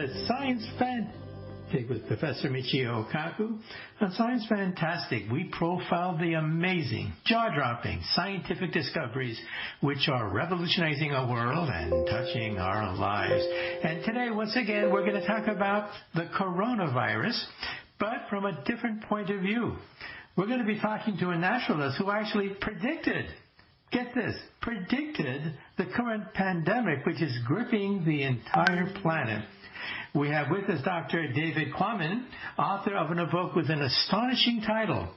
to Science Fantastic with Professor Michio Kaku. On Science Fantastic, we profile the amazing, jaw-dropping scientific discoveries which are revolutionizing our world and touching our lives. And today, once again, we're going to talk about the coronavirus, but from a different point of view. We're going to be talking to a naturalist who actually predicted, get this, predicted the current pandemic which is gripping the entire planet. We have with us Dr. David Quammen, author of a book with an astonishing title,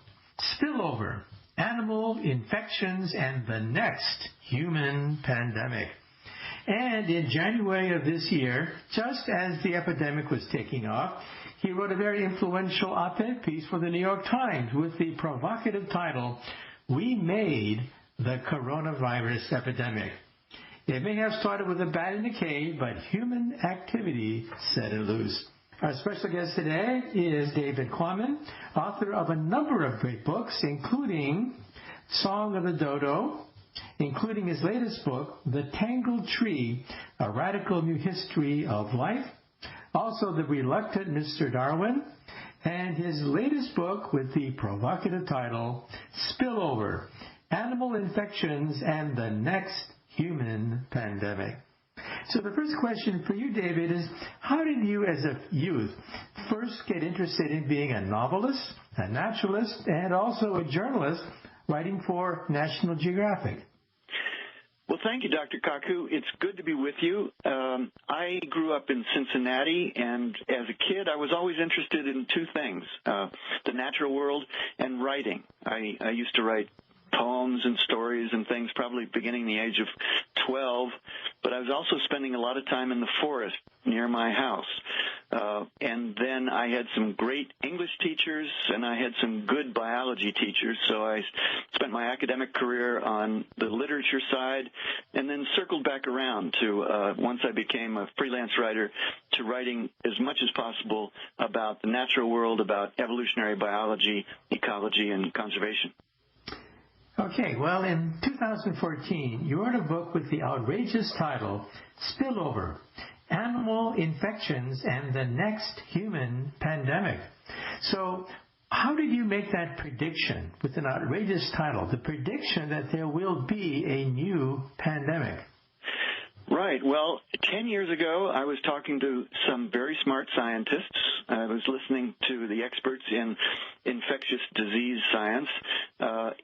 Spillover, Animal Infections and the Next Human Pandemic. And in January of this year, just as the epidemic was taking off, he wrote a very influential op-ed piece for the New York Times with the provocative title, We Made the Coronavirus Epidemic. It may have started with a bat in a cave, but human activity set it loose. Our special guest today is David Quammen, author of a number of great books, including Song of the Dodo, including his latest book, The Tangled Tree, A Radical New History of Life, also The Reluctant Mr. Darwin, and his latest book with the provocative title, Spillover, Animal Infections and the Next Human Pandemic. So the first question for you, David, is how did you as a youth first get interested in being a novelist, a naturalist, and also a journalist writing for National Geographic? Well, thank you, Dr. Kaku. It's good to be with you. I grew up in Cincinnati, and as a kid, I was always interested in two things, the natural world and writing. I used to write poems and stories and things, probably beginning the age of 12, but I was also spending a lot of time in the forest near my house. And then I had some great English teachers, and I had some good biology teachers, so I spent my academic career on the literature side and then circled back around to, once I became a freelance writer, to writing as much as possible about the natural world, about evolutionary biology, ecology, and conservation. Okay, well, in 2014, you wrote a book with the outrageous title, Spillover, Animal Infections and the Next Human Pandemic. So how did you make that prediction with an outrageous title, the prediction that there will be a new pandemic? Right. Well, 10 years ago, I was talking to some very smart scientists. I was listening to the experts in infectious disease science,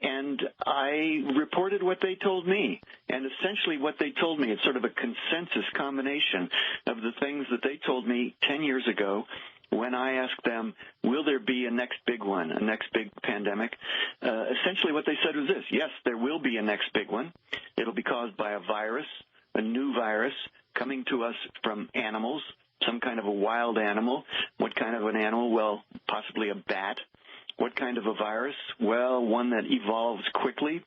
and I reported what they told me. And essentially what they told me, it's sort of a consensus combination of the things that they told me 10 years ago when I asked them, will there be a next big one, a next big pandemic? Essentially what they said was this: yes, there will be a next big one. It'll be caused by a virus, a new virus coming to us from animals, some kind of a wild animal. What kind of an animal? Well, possibly a bat. What kind of a virus? Well, one that evolves quickly,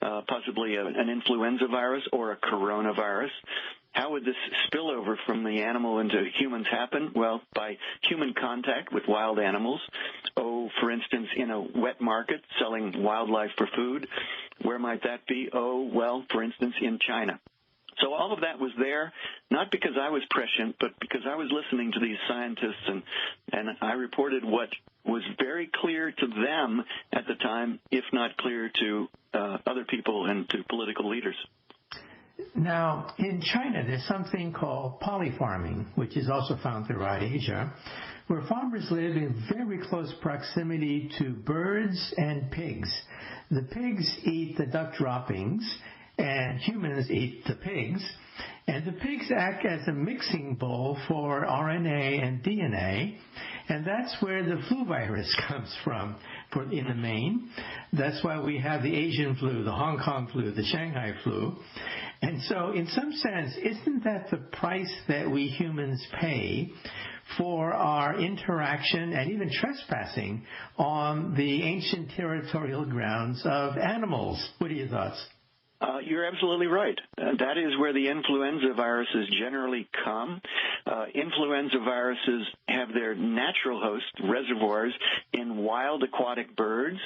possibly an influenza virus or a coronavirus. How would this spillover from the animal into humans happen? Well, by human contact with wild animals. Oh, for instance, in a wet market selling wildlife for food. Where might that be? Oh, well, for instance, in China. So all of that was there, not because I was prescient, but because I was listening to these scientists, and I reported what was very clear to them at the time, if not clear to other people and to political leaders. Now, in China, there's something called polyfarming, which is also found throughout Asia, where farmers live in very close proximity to birds and pigs. The pigs eat the duck droppings, and humans eat the pigs, and the pigs act as a mixing bowl for RNA and DNA, and that's where the flu virus comes from in the main. That's why we have the Asian flu, the Hong Kong flu, the Shanghai flu. And so in some sense, isn't that the price that we humans pay for our interaction and even trespassing on the ancient territorial grounds of animals? What are your thoughts? You're absolutely right. That is where the influenza viruses generally come. Influenza viruses have their natural host reservoirs in wild aquatic birds,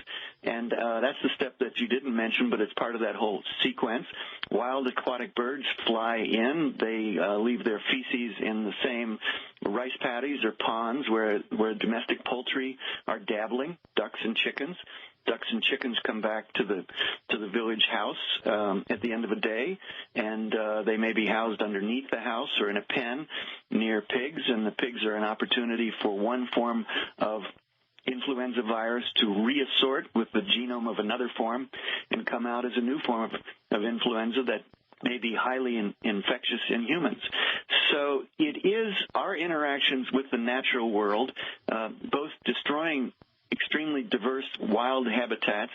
and that's the step that you didn't mention, but it's part of that whole sequence. Wild aquatic birds fly in. They leave their feces in the same rice paddies or ponds where domestic poultry are dabbling, ducks and chickens. Ducks and chickens come back to the village house at the end of a day, and they may be housed underneath the house or in a pen near pigs, and the pigs are an opportunity for one form of influenza virus to reassort with the genome of another form and come out as a new form of influenza that may be highly infectious in humans. So it is our interactions with the natural world, both destroying extremely diverse wild habitats,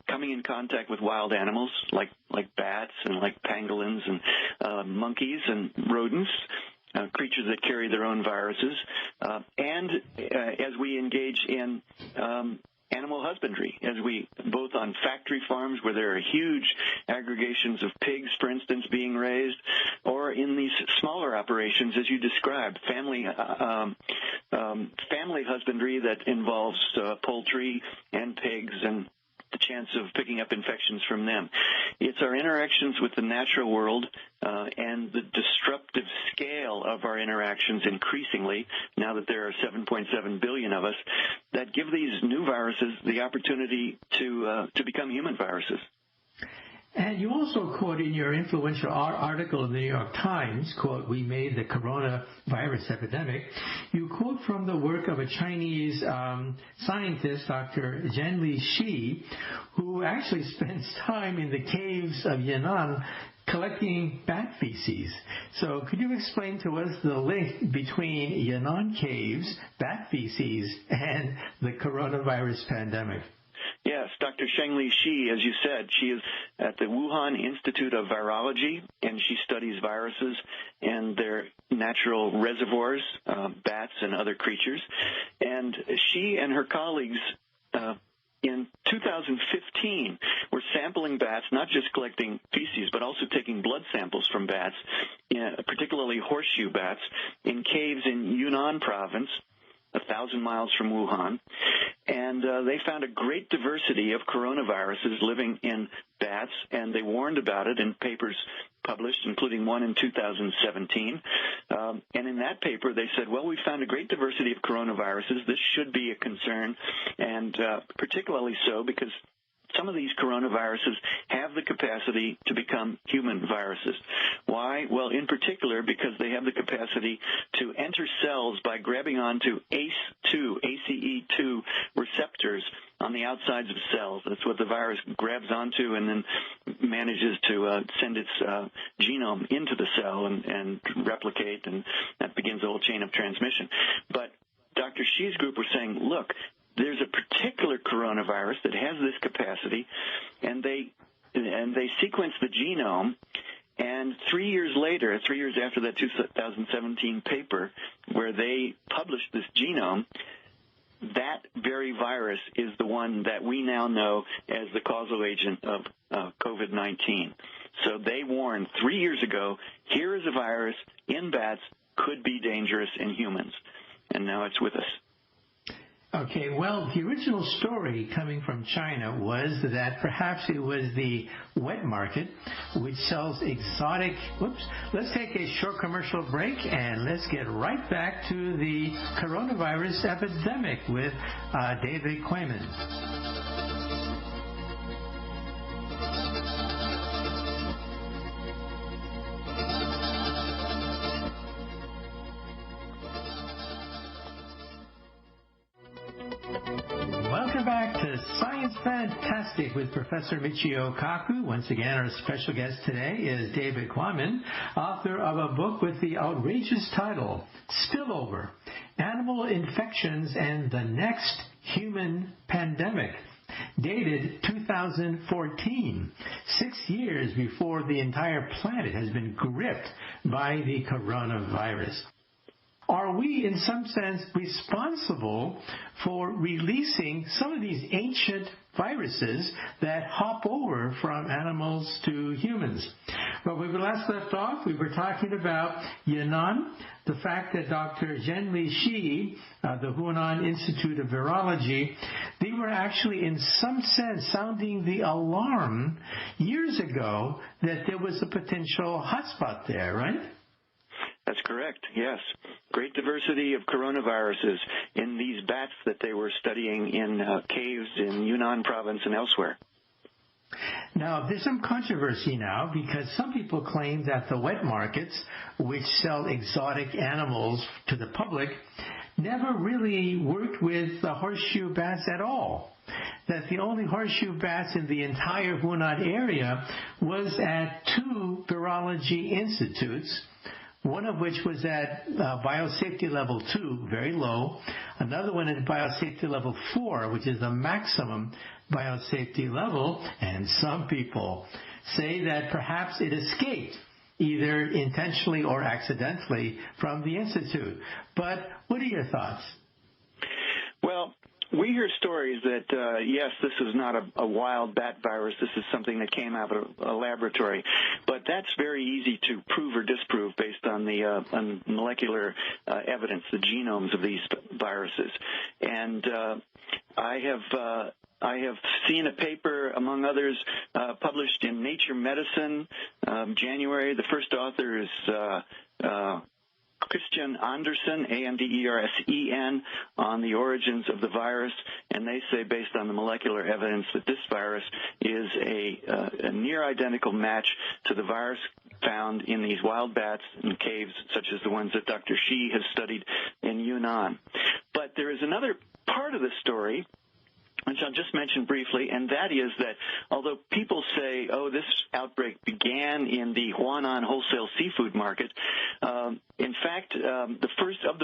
coming in contact with wild animals like bats and like pangolins and monkeys and rodents, creatures that carry their own viruses, and as we engage in animal husbandry, as we both on factory farms where there are huge aggregations of pigs, for instance, being raised, or in these smaller operations, as you described, family husbandry that involves poultry and pigs and the chance of picking up infections from them. It's our interactions with the natural world and the disruptive scale of our interactions increasingly, now that there are 7.7 billion of us, that give these new viruses the opportunity to become human viruses. And you also quote in your influential article in the New York Times, quote, "We made the coronavirus epidemic." You quote from the work of a Chinese scientist, Dr. Zhenli Shi, who actually spends time in the caves of Yunnan collecting bat feces. So could you explain to us the link between Yunnan caves, bat feces, and the coronavirus pandemic? Yes, Dr. Zhenli Shi, as you said, she is at the Wuhan Institute of Virology, and she studies viruses and their natural reservoirs, bats and other creatures. And she and her colleagues in 2015 were sampling bats, not just collecting feces, but also taking blood samples from bats, particularly horseshoe bats, in caves in Yunnan province, 1,000 miles from Wuhan, and they found a great diversity of coronaviruses living in bats, and they warned about it in papers published, including one in 2017. And in that paper, they said, well, we found a great diversity of coronaviruses. This should be a concern, and particularly so because some of these coronaviruses have the capacity to become human viruses. Why? Well, in particular, because they have the capacity to enter cells by grabbing onto ACE2 receptors on the outsides of cells. That's what the virus grabs onto and then manages to send its genome into the cell and replicate, and that begins a whole chain of transmission. But Dr. Shi's group was saying, look, there's a particular coronavirus that has this capacity, and they sequenced the genome, and 3 years later, 3 years after that 2017 paper where they published this genome, that very virus is the one that we now know as the causal agent of COVID-19. So they warned 3 years ago, here is a virus in bats, could be dangerous in humans, and now it's with us. Okay, well, the original story coming from China was that perhaps it was the wet market which sells exotic... Let's take a short commercial break and let's get right back to the coronavirus epidemic with David Quammen. Fantastic with Professor Michio Kaku. Once again, our special guest today is David Quammen, author of a book with the outrageous title, Spillover, Animal Infections and the Next Human Pandemic, dated 2014, 6 years before the entire planet has been gripped by the coronavirus. Are we, in some sense, responsible for releasing some of these ancient viruses that hop over from animals to humans? Well, when we last left off, we were talking about Yunnan, the fact that Dr. Zhenli Shi, the Wuhan Institute of Virology, they were actually, in some sense, sounding the alarm years ago that there was a potential hotspot there, right? That's correct, yes. Great diversity of coronaviruses in these bats that they were studying in caves in Yunnan province and elsewhere. Now, there's some controversy now because some people claim that the wet markets, which sell exotic animals to the public, never really worked with the horseshoe bats at all. That the only horseshoe bats in the entire Hunan area was at 2 virology institutes, one of which was at biosafety level 2, very low, another one at biosafety level 4, which is the maximum biosafety level, and some people say that perhaps it escaped, either intentionally or accidentally, from the institute. But what are your thoughts? Well, we hear stories that, yes, this is not a wild bat virus. This is something that came out of a laboratory. But that's very easy to prove or disprove based on the on molecular evidence, the genomes of these viruses. And I have seen a paper, among others, published in Nature Medicine, January. The first author is Christian Andersen, Andersen, on the origins of the virus, and they say, based on the molecular evidence, that this virus is a near identical match to the virus found in these wild bats in caves, such as the ones that Dr. Shi has studied in Yunnan. But there is another part of the story, which I'll just mention briefly, and that is that although people say, oh, this outbreak began in the Huanan wholesale seafood market, in fact, the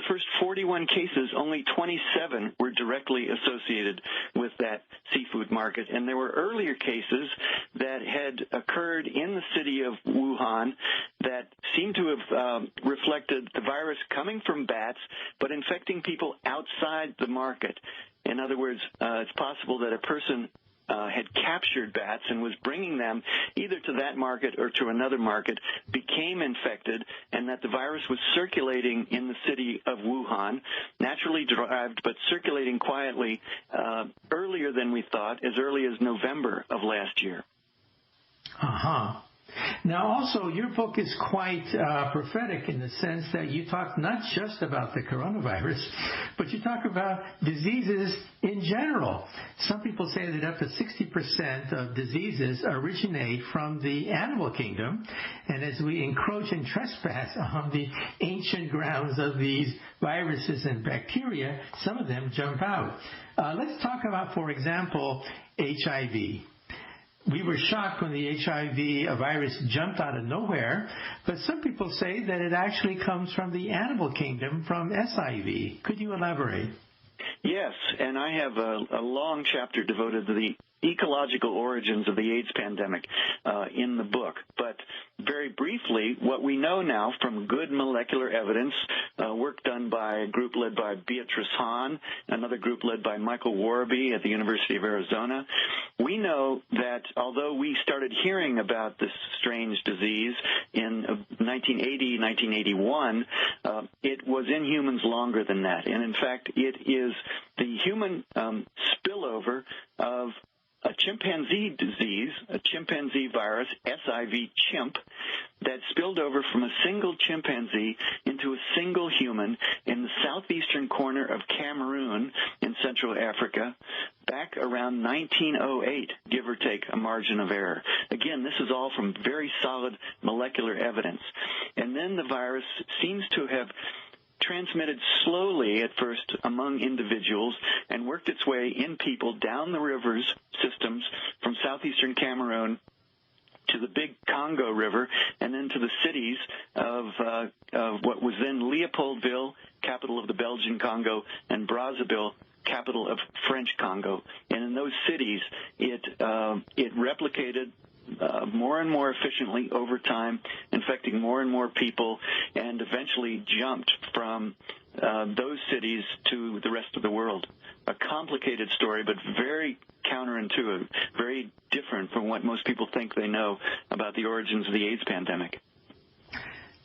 first 41 cases, only 27 were directly associated with that seafood market. And there were earlier cases that had occurred in the city of Wuhan that seemed to have reflected the virus coming from bats, but infecting people outside the market. In other words, it's possible that a person had captured bats and was bringing them either to that market or to another market, became infected, and that the virus was circulating in the city of Wuhan, naturally derived but circulating quietly earlier than we thought, as early as November of last year. Uh-huh. Now, also, your book is quite prophetic in the sense that you talk not just about the coronavirus, but you talk about diseases in general. Some people say that up to 60% of diseases originate from the animal kingdom, and as we encroach and trespass on the ancient grounds of these viruses and bacteria, some of them jump out. Let's talk about, for example, HIV. We were shocked when the HIV virus jumped out of nowhere, but some people say that it actually comes from the animal kingdom, from SIV. Could you elaborate? Yes, and I have a long chapter devoted to the ecological origins of the AIDS pandemic in the book. But very briefly, what we know now from good molecular evidence, work done by a group led by Beatrice Hahn, another group led by Michael Warby at the University of Arizona, we know that although we started hearing about this strange disease in 1980, 1981, it was in humans longer than that. And in fact, it is the human spillover of a chimpanzee disease, a chimpanzee virus, SIV chimp, that spilled over from a single chimpanzee into a single human in the southeastern corner of Cameroon in Central Africa back around 1908, give or take a margin of error. Again, this is all from very solid molecular evidence. And then the virus seems to have transmitted slowly at first among individuals and worked its way in people down the rivers systems from southeastern Cameroon to the big Congo River and then to the cities of what was then Leopoldville, capital of the Belgian Congo, and Brazzaville, capital of French Congo. And in those cities, it replicated more and more efficiently over time, infecting more and more people, and eventually jumped from those cities to the rest of the world. A complicated story, but very counterintuitive, very different from what most people think they know about the origins of the AIDS pandemic.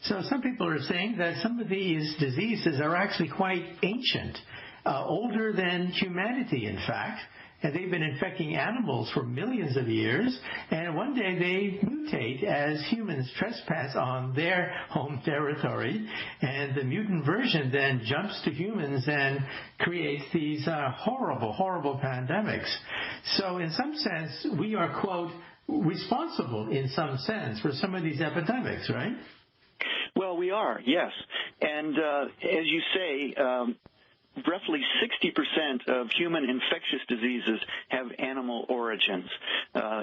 So some people are saying that some of these diseases are actually quite ancient, older than humanity, in fact. and they've been infecting animals for millions of years, and one day they mutate as humans trespass on their home territory, and the mutant version then jumps to humans and creates these horrible, horrible pandemics. So in some sense, we are, quote, responsible in some sense for some of these epidemics, right? Well, we are, yes. And as you say, roughly 60% of human infectious diseases have animal origins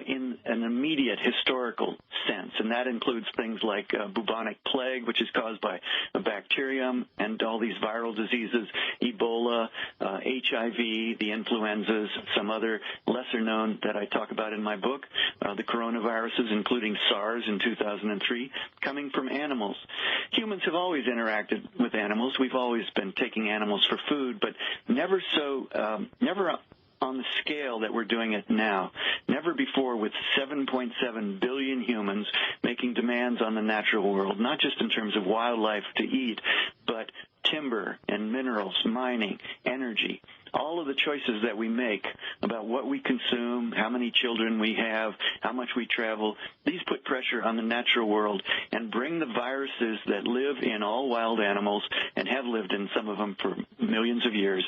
in an immediate historical sense, and that includes things like bubonic plague, which is caused by a bacterium, and all these viral diseases, Ebola, HIV, the influenzas, some other lesser known that I talk about in my book, the coronaviruses, including SARS in 2003, coming from animals. Humans have always interacted with animals. We've always been taking animals for food, but never on the scale that we're doing it now. Never before, with 7.7 billion humans making demands on the natural world, not just in terms of wildlife to eat, but timber and minerals, mining, energy. All of the choices that we make about what we consume, how many children we have, how much we travel, these put pressure on the natural world and bring the viruses that live in all wild animals and have lived in some of them for millions of years,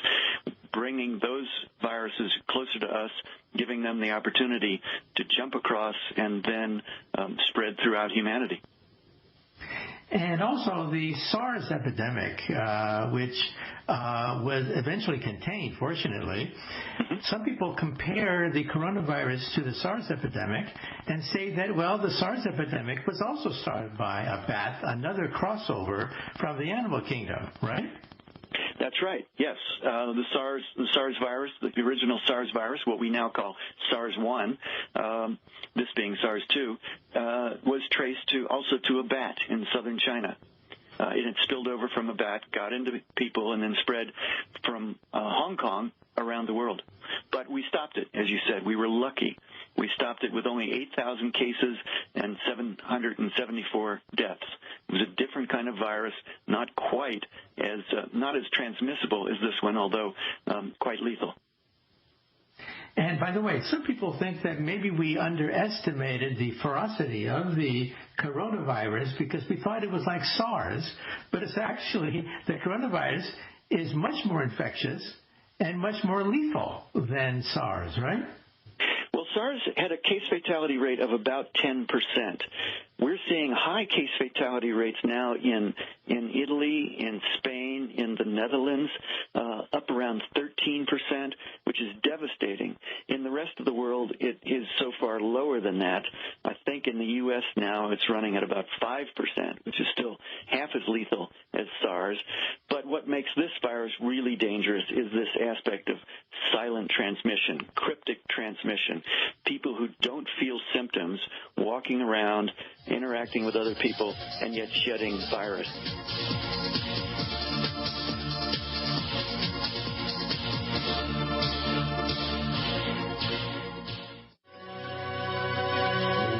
bringing those viruses closer to us, giving them the opportunity to jump across and then spread throughout humanity. And also the SARS epidemic, which was eventually contained, fortunately. Some people compare the coronavirus to the SARS epidemic and say that, well, the SARS epidemic was also started by a bat, another crossover from the animal kingdom, right? That's right. Yes, the SARS virus, the original SARS virus, what we now call SARS-1, this being SARS-2, was traced also to a bat in southern China. It had spilled over from a bat, got into people, and then spread from Hong Kong around the world. But we stopped it, as you said. We were lucky. We stopped it with only 8,000 cases and 774 deaths. It was a different kind of virus, not as transmissible as this one, although quite lethal. And by the way, some people think that maybe we underestimated the ferocity of the coronavirus because we thought it was like SARS, but it's actually, the coronavirus is much more infectious and much more lethal than SARS, right? Well, SARS had a case fatality rate of about 10%. We're seeing high case fatality rates now in Italy, in Spain, in the Netherlands, up around 13%, which is devastating. In the rest of the world, it is so far lower than that. I think in the U.S. now it's running at about 5%, which is still half as lethal as SARS. But what makes this virus really dangerous is this aspect of silent transmission, cryptic transmission, people who don't feel symptoms, walking around, interacting with other people, and yet shedding virus.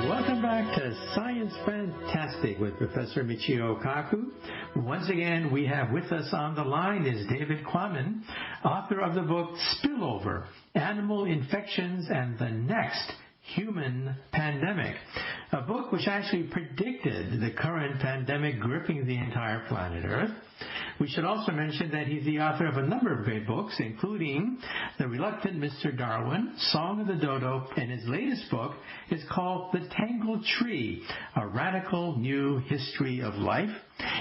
Welcome back to Science Fantastic with Professor Michio Kaku. Once again, we have with us on the line is David Quammen, author of the book Spillover, Animal Infections and the Next Human Pandemic, a book which actually predicted the current pandemic gripping the entire planet Earth. We should also mention that he's the author of a number of great books, including The Reluctant Mr. Darwin, Song of the Dodo, and his latest book is called The Tangled Tree, A Radical New History of Life.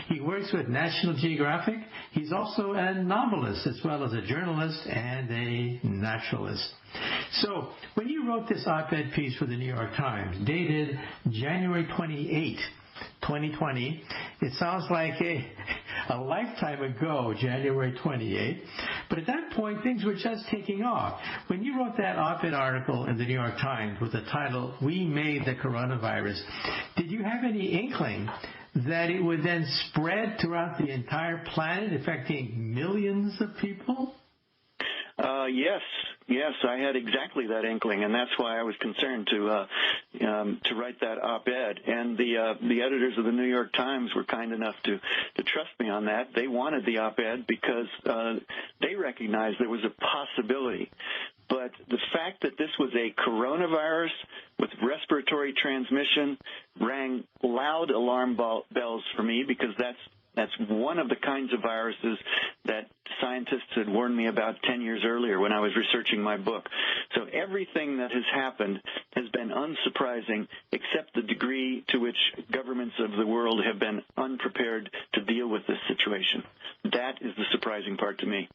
He works with National Geographic. He's also a novelist as well as a journalist and a naturalist. So, when you wrote this op-ed piece for the New York Times, dated January 28, 2020, it sounds like a lifetime ago, January 28. But at that point, things were just taking off. When you wrote that op-ed article in the New York Times with the title, We Made the Coronavirus, did you have any inkling that it would then spread throughout the entire planet, affecting millions of people? Yes, I had exactly that inkling, and that's why I was concerned to write that op-ed. And the editors of the New York Times were kind enough to trust me on that. They wanted the op-ed because they recognized there was a possibility But the fact that this was a coronavirus with respiratory transmission rang loud alarm bells for me, because that's one of the kinds of viruses that scientists had warned me about 10 years earlier when I was researching my book. So everything that has happened has been unsurprising, except the degree to which governments of the world have been unprepared to deal with this situation. That is the surprising part to me.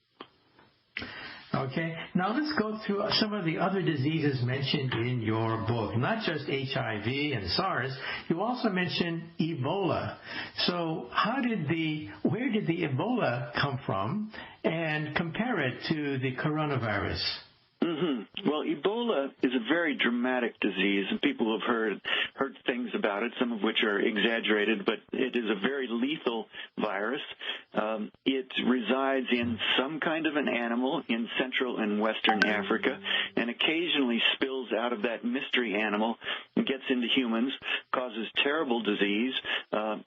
Okay, now let's go through some of the other diseases mentioned in your book, not just HIV and SARS. You also mentioned Ebola. So where did the Ebola come from, and compare it to the coronavirus? Mm-hmm. Well, Ebola is a very dramatic disease, and people have heard things about it, some of which are exaggerated, but it is a very lethal virus. It resides in some kind of an animal in Central and Western Africa, and occasionally spills out of that mystery animal and gets into humans, causes terrible disease,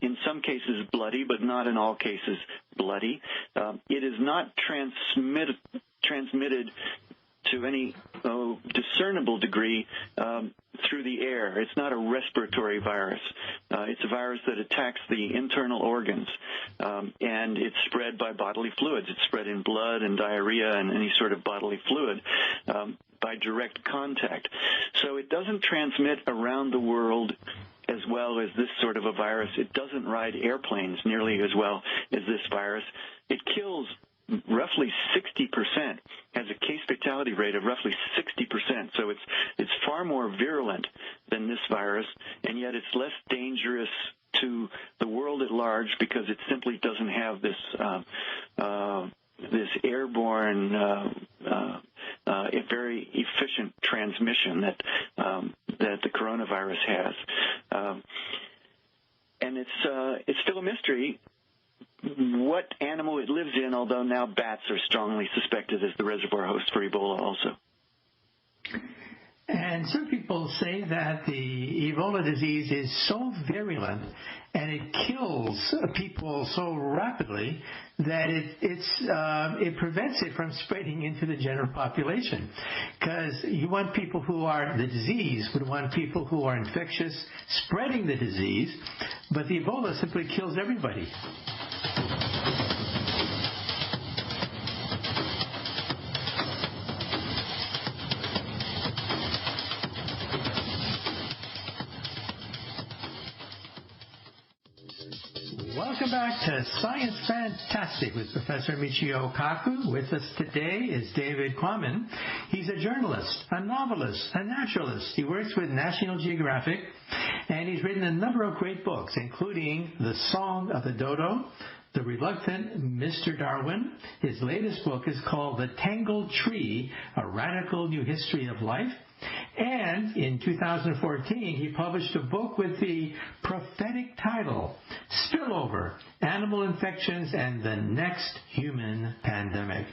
in some cases bloody, but not in all cases bloody. It is not transmitted to any discernible degree through the air. It's not a respiratory virus. It's a virus that attacks the internal organs, and it's spread by bodily fluids. It's spread in blood and diarrhea and any sort of bodily fluid by direct contact. So it doesn't transmit around the world as well as this sort of a virus. It doesn't ride airplanes nearly as well as this virus. It kills roughly 60%, has a case fatality rate of roughly 60%. So it's far more virulent than this virus, and yet it's less dangerous to the world at large because it simply doesn't have this airborne, very efficient transmission that the coronavirus has. And it's still a mystery what animal it lives in, although now bats are strongly suspected as the reservoir host for Ebola also. And some people say that the Ebola disease is so virulent and it kills people so rapidly that it prevents it from spreading into the general population. Because you want people who are the disease would want people who are infectious spreading the disease, but the Ebola simply kills everybody. Welcome back to Science Fantastic with Professor Michio Kaku. With us today is David Quammen. He's a journalist, a novelist, a naturalist. He works with National Geographic, and he's written a number of great books, including The Song of the Dodo, The Reluctant Mr. Darwin. His latest book is called The Tangled Tree, A Radical New History of Life. And in 2014, he published a book with the prophetic title, Spillover, Animal Infections and the Next Human Pandemic.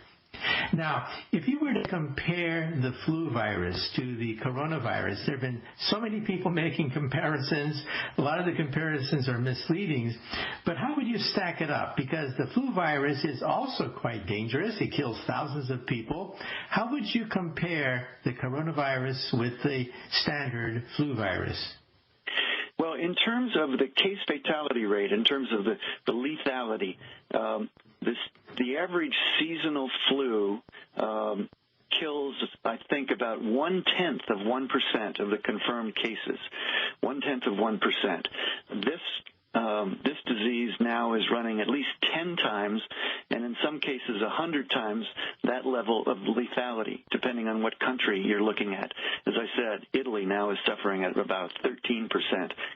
Now, if you were to compare the flu virus to the coronavirus, there have been so many people making comparisons. A lot of the comparisons are misleading. But how would you stack it up? Because the flu virus is also quite dangerous. It kills thousands of people. How would you compare the coronavirus with the standard flu virus? Well, in terms of the case fatality rate, in terms of the lethality, the average seasonal flu kills, I think, about 0.1% of the confirmed cases. 0.1%. This disease now is running at least 10 times, and in some cases 100 times that level of lethality, depending on what country you're looking at. As I said, Italy now is suffering at about 13%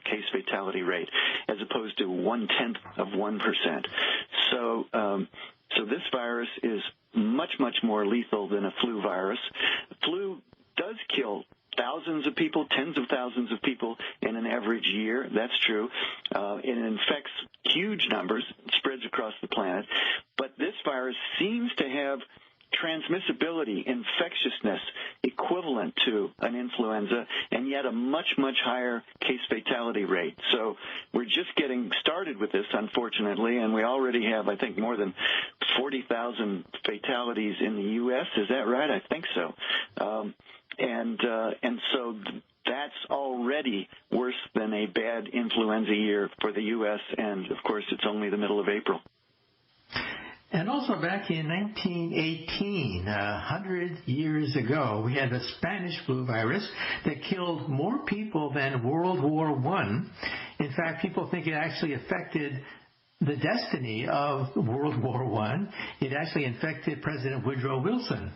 case fatality rate, as opposed to 0.1%. So this virus is much, much more lethal than a flu virus. Flu does kill thousands of people, tens of thousands of people in an average year. That's true. It infects huge numbers, spreads across the planet. But this virus seems to have transmissibility, infectiousness equivalent to an influenza, and yet a much, much higher case fatality rate. So we're just getting started with this, unfortunately, and we already have, I think, more than 40,000 fatalities in the U.S. Is that right? I think so. And so that's already worse than a bad influenza year for the U.S., and, of course, it's only the middle of April. And also back in 1918, 100 years ago, we had the Spanish flu virus that killed more people than World War I. In fact, people think it actually affected the destiny of World War I. It actually infected President Woodrow Wilson.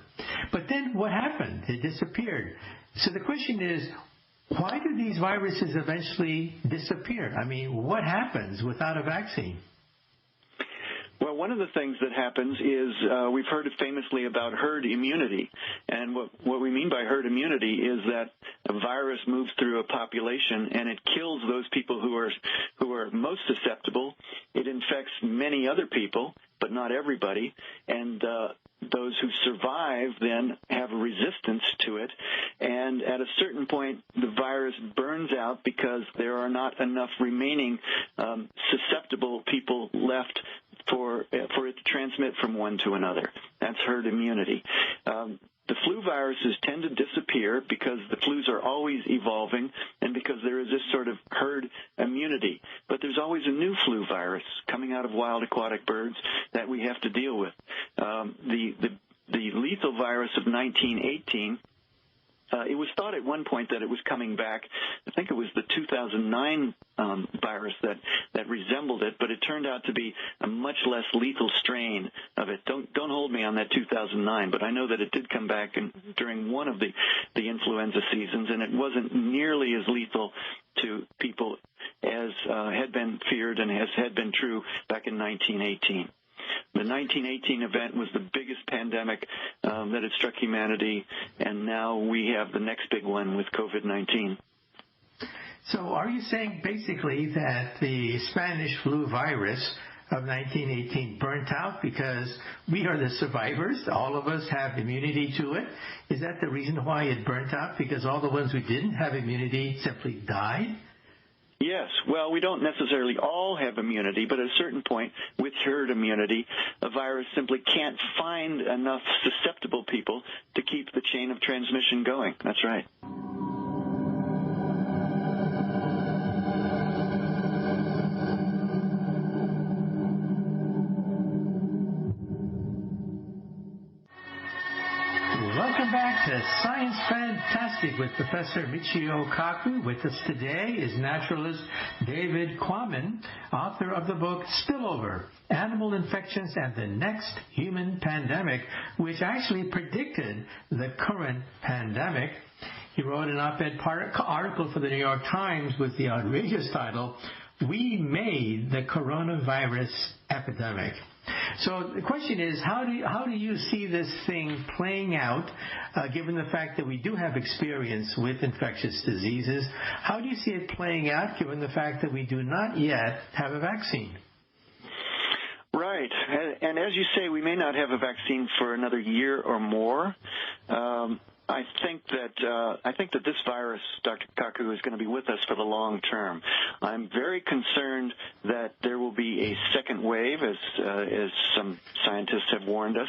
But then what happened? It disappeared. So the question is, why do these viruses eventually disappear? I mean, what happens without a vaccine? Well, one of the things that happens is we've heard famously about herd immunity. And what we mean by herd immunity is that a virus moves through a population and it kills those people who are most susceptible. It infects many other people, but not everybody. And those who survive then have a resistance to it. And at a certain point, the virus burns out because there are not enough remaining susceptible people left for it to transmit from one to another. That's herd immunity. The flu viruses tend to disappear because the flus are always evolving and because there is this sort of herd immunity. But there's always a new flu virus coming out of wild aquatic birds that we have to deal with. The lethal virus of 1918, it was thought at one point that it was coming back. I think it was the 2009 virus that resembled it, but it turned out to be a much less lethal strain of it. Don't hold me on that 2009, but I know that it did come back during one of the influenza seasons, and it wasn't nearly as lethal to people as had been feared and as had been true back in 1918. The 1918 event was the biggest pandemic that had struck humanity, and now we have the next big one with COVID-19. So are you saying basically that the Spanish flu virus of 1918 burnt out because we are the survivors? All of us have immunity to it. Is that the reason why it burnt out? Because all the ones who didn't have immunity simply died? Yes. Well, we don't necessarily all have immunity, but at a certain point, with herd immunity, a virus simply can't find enough susceptible people to keep the chain of transmission going. That's right. Welcome back to Science Fantastic with Professor Michio Kaku. With us today is naturalist David Quammen, author of the book Spillover, Animal Infections and the Next Human Pandemic, which actually predicted the current pandemic. He wrote an op-ed article for the New York Times with the outrageous title, "We Made the Coronavirus Epidemic." So the question is, how do you see this thing playing out, given the fact that we do have experience with infectious diseases? How do you see it playing out, given the fact that we do not yet have a vaccine? Right. And as you say, we may not have a vaccine for another year or more. I think that this virus, Dr. Kaku, is going to be with us for the long term. I'm very concerned that there will be a second wave, as some scientists have warned us.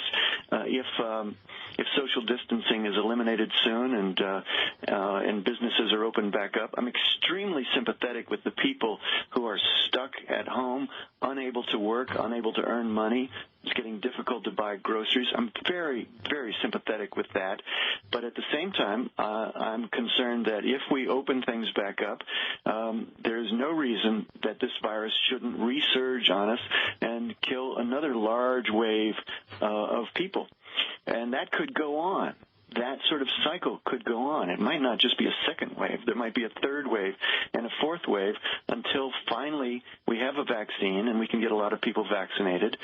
If social distancing is eliminated soon and businesses are opened back up, I'm extremely sympathetic with the people who are stuck at home, unable to work, unable to earn money. It's getting difficult to buy groceries. I'm very, very sympathetic with that. But at the same time, I'm concerned that if we open things back up, there's no reason that this virus shouldn't resurge on us and kill another large wave of people. And that could go on. That sort of cycle could go on. It might not just be a second wave. There might be a third wave and a fourth wave until finally we have a vaccine and we can get a lot of people vaccinated.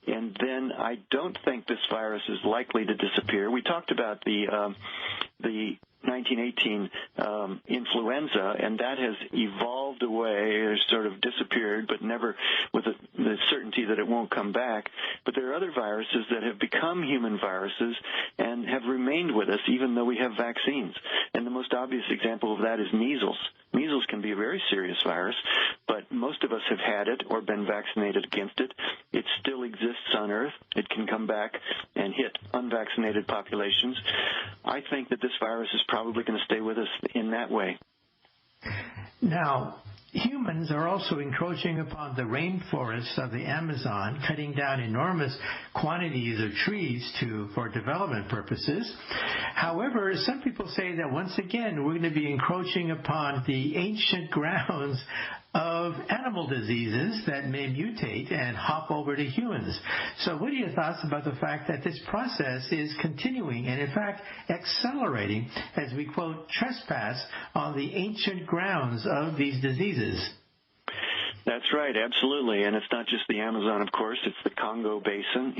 And then I don't think this virus is likely to disappear. We talked about the 1918 influenza, and that has evolved away, or sort of disappeared, but never with the certainty that it won't come back. But there are other viruses that have become human viruses and have remained with us even though we have vaccines. And the most obvious example of that is measles. Measles can be a very serious virus, but most of us have had it or been vaccinated against it. It still exists on Earth. It can come back and hit unvaccinated populations. I think that this virus is probably going to stay with us in that way. Now, humans are also encroaching upon the rainforests of the Amazon, cutting down enormous quantities of trees for development purposes. However, some people say that once again we're going to be encroaching upon the ancient grounds of animal diseases that may mutate and hop over to humans. So what are your thoughts about the fact that this process is continuing and, in fact, accelerating as we, quote, trespass on the ancient grounds of these diseases? That's right, absolutely, and it's not just the Amazon, of course. It's the Congo Basin.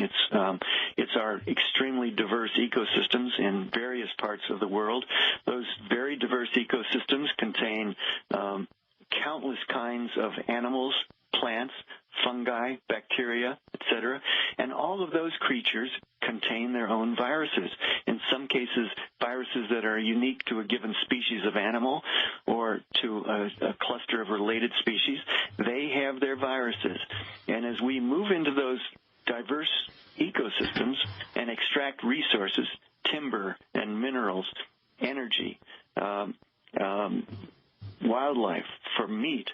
It's our extremely diverse ecosystems in various parts of the world. Those very diverse ecosystems contain countless kinds of animals, plants, fungi, bacteria, etc., and all of those creatures contain their own viruses. In some cases, viruses that are unique to a given species of animal or to a cluster of related species. They have their viruses. And as we move into those diverse ecosystems and extract resources, timber and minerals, energy, wildlife, for meat,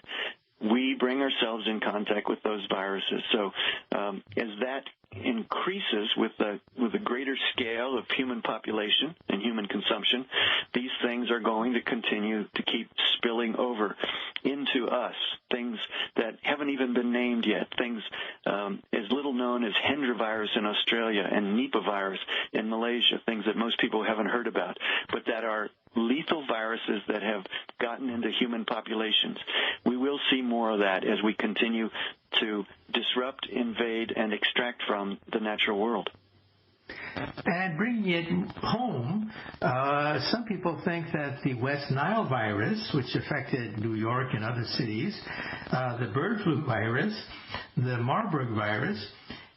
we bring ourselves in contact with those viruses. So as that increases with the greater scale of human population and human consumption, these things are going to continue to keep spilling over into us, things that haven't even been named yet, things as little known as Hendra virus in Australia and Nipah virus in Malaysia, things that most people haven't heard about, but that are lethal viruses that have gotten into human populations. We will see more of that as we continue to disrupt, invade, and extract from the natural world. And bringing it home, some people think that the West Nile virus, which affected New York and other cities, the bird flu virus, the Marburg virus,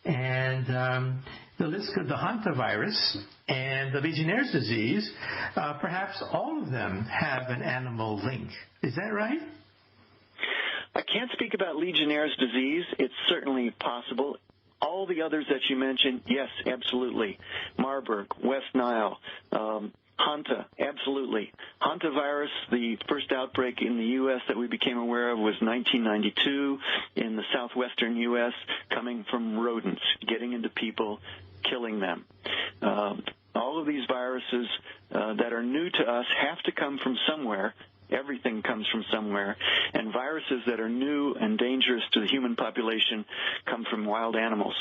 and the hantavirus, and the Legionnaire's disease, perhaps all of them have an animal link. Is that right? I can't speak about Legionnaire's disease. It's certainly possible. All the others that you mentioned, yes, absolutely. Marburg, West Nile, Hanta, absolutely. Hantavirus, the first outbreak in the U.S. that we became aware of was 1992 in the southwestern U.S., coming from rodents, getting into people, killing them. All of these viruses that are new to us have to come from somewhere. Everything comes from somewhere. And viruses that are new and dangerous to the human population come from wild animals.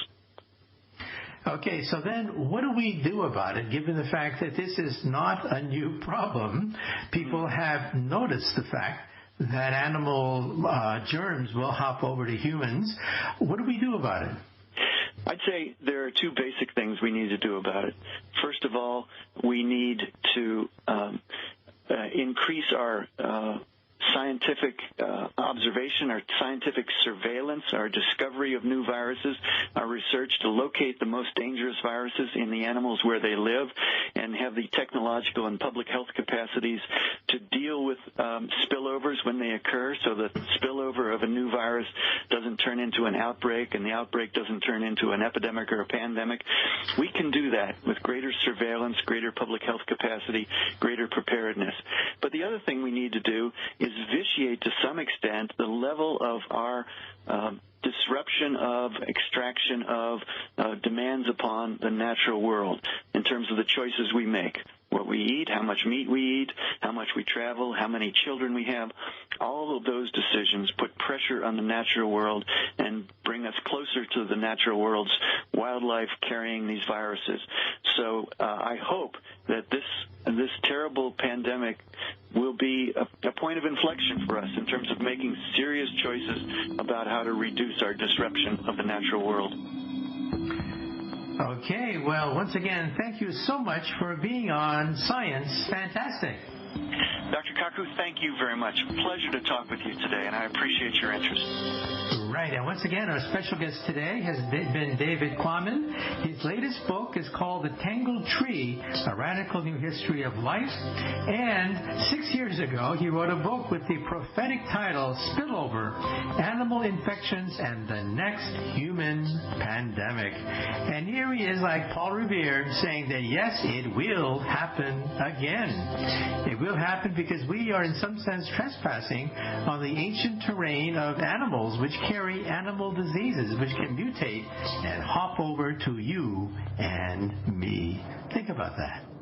Okay, so then what do we do about it, given the fact that this is not a new problem? People have noticed the fact that animal germs will hop over to humans. What do we do about it? I'd say there are two basic things we need to do about it. First of all, we need to increase our scientific observation, our scientific surveillance, our discovery of new viruses, our research to locate the most dangerous viruses in the animals where they live, and have the technological and public health capacities to deal with spillovers when they occur, so that the spillover of a new virus doesn't turn into an outbreak and the outbreak doesn't turn into an epidemic or a pandemic. We can do that with greater surveillance, greater public health capacity, greater preparedness. But the other thing we need to do is vitiate to some extent the level of our disruption of, extraction of, demands upon the natural world in terms of the choices we make. What we eat, how much meat we eat, how much we travel, how many children we have. All of those decisions put pressure on the natural world and bring us closer to the natural world's wildlife carrying these viruses. So I hope that this terrible pandemic will be a point of inflection for us in terms of making serious choices about how to reduce our disruption of the natural world. Okay, well, once again, thank you so much for being on Science Fantastic. Dr. Kaku, thank you very much. Pleasure to talk with you today, and I appreciate your interest. Right, and once again, our special guest today has been David Quammen. His latest book is called The Tangled Tree, A Radical New History of Life. And 6 years ago, he wrote a book with the prophetic title, Spillover, Animal Infections and the Next Human Pandemic. And here he is, like Paul Revere, saying that yes, it will happen again. It will happen because we are in some sense trespassing on the ancient terrain of animals which carry animal diseases which can mutate and hop over to you and me. Think about that.